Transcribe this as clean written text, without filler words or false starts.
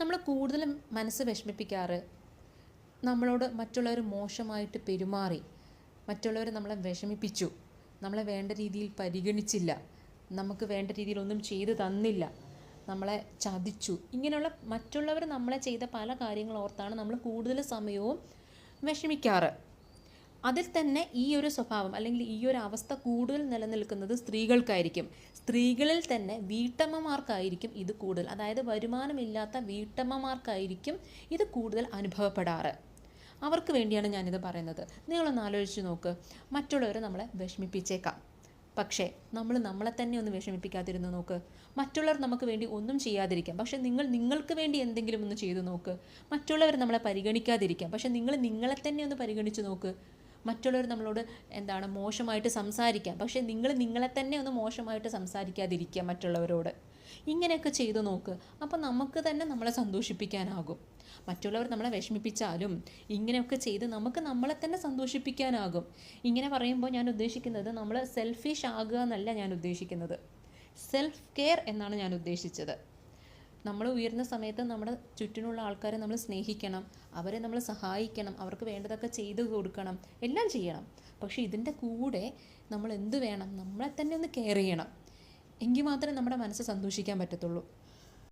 നമ്മൾ കൂടുതലും മനസ്സ് വിഷമിപ്പിക്കാറ് നമ്മളോട് മറ്റുള്ളവർ മോശമായിട്ട് പെരുമാറി, മറ്റുള്ളവർ നമ്മളെ വിഷമിപ്പിച്ചു, നമ്മളെ വേണ്ട രീതിയിൽ പരിഗണിച്ചില്ല, നമുക്ക് വേണ്ട രീതിയിൽ ഒന്നും ചെയ്തു തന്നില്ല, നമ്മളെ ചതിച്ചു, ഇങ്ങനെയുള്ള മറ്റുള്ളവർ നമ്മളെ ചെയ്ത പല കാര്യങ്ങൾ ഓർത്താണ് നമ്മൾ കൂടുതൽ സമയവും വിഷമിക്കാറ്. അതിൽ തന്നെ ഈ ഒരു സ്വഭാവം അല്ലെങ്കിൽ ഈ ഒരു അവസ്ഥ കൂടുതൽ നിലനിൽക്കുന്നത് സ്ത്രീകൾക്കായിരിക്കും. സ്ത്രീകളിൽ തന്നെ വീട്ടമ്മമാർക്കായിരിക്കും ഇത് കൂടുതൽ, അതായത് വരുമാനമില്ലാത്ത വീട്ടമ്മമാർക്കായിരിക്കും ഇത് കൂടുതൽ അനുഭവപ്പെടാറ്. അവർക്ക് വേണ്ടിയാണ് ഞാനിത് പറയുന്നത്. നിങ്ങളൊന്ന് ആലോചിച്ച് നോക്ക്, മറ്റുള്ളവർ നമ്മളെ വിഷമിപ്പിച്ചേക്കാം, പക്ഷേ നമ്മൾ നമ്മളെ തന്നെ ഒന്ന് വിഷമിപ്പിക്കാതിരുന്ന് നോക്ക്. മറ്റുള്ളവർ നമുക്ക് വേണ്ടി ഒന്നും ചെയ്യാതിരിക്കാം, പക്ഷേ നിങ്ങൾക്ക് വേണ്ടി എന്തെങ്കിലും ഒന്ന് ചെയ്തു നോക്ക്. മറ്റുള്ളവർ നമ്മളെ പരിഗണിക്കാതിരിക്കാം, പക്ഷേ നിങ്ങൾ നിങ്ങളെ തന്നെ ഒന്ന് പരിഗണിച്ച് നോക്ക്. മറ്റുള്ളവർ നമ്മളോട് മോശമായിട്ട് സംസാരിക്കാം, പക്ഷേ നിങ്ങൾ നിങ്ങളെ തന്നെ ഒന്ന് മോശമായിട്ട് സംസാരിക്കാതിരിക്കുക മറ്റുള്ളവരോട്. ഇങ്ങനെയൊക്കെ ചെയ്തു നോക്ക്. അപ്പോൾ നമുക്ക് തന്നെ നമ്മളെ സന്തോഷിപ്പിക്കാനാകും. മറ്റുള്ളവർ നമ്മളെ വിഷമിപ്പിച്ചാലും ഇങ്ങനെയൊക്കെ ചെയ്ത് നമുക്ക് നമ്മളെ തന്നെ സന്തോഷിപ്പിക്കാനാകും. ഇങ്ങനെ പറയുമ്പോൾ ഞാൻ ഉദ്ദേശിക്കുന്നത് നമ്മൾ സെൽഫിഷ് ആകുക എന്നല്ല ഞാൻ ഉദ്ദേശിക്കുന്നത്, സെൽഫ് കെയർ എന്നാണ് ഞാൻ ഉദ്ദേശിച്ചത്. നമ്മൾ ഉയർന്ന സമയത്ത് നമ്മുടെ ചുറ്റിനുള്ള ആൾക്കാരെ നമ്മൾ സ്നേഹിക്കണം, അവരെ നമ്മൾ സഹായിക്കണം, അവർക്ക് വേണ്ടതൊക്കെ ചെയ്തു കൊടുക്കണം, എല്ലാം ചെയ്യണം. പക്ഷേ ഇതിൻ്റെ കൂടെ നമ്മൾ എന്ത് വേണം, നമ്മളെ തന്നെ ഒന്ന് കെയർ ചെയ്യണം. എങ്കിൽ മാത്രമേ നമ്മുടെ മനസ്സ് സന്തോഷിക്കാൻ പറ്റത്തുള്ളൂ.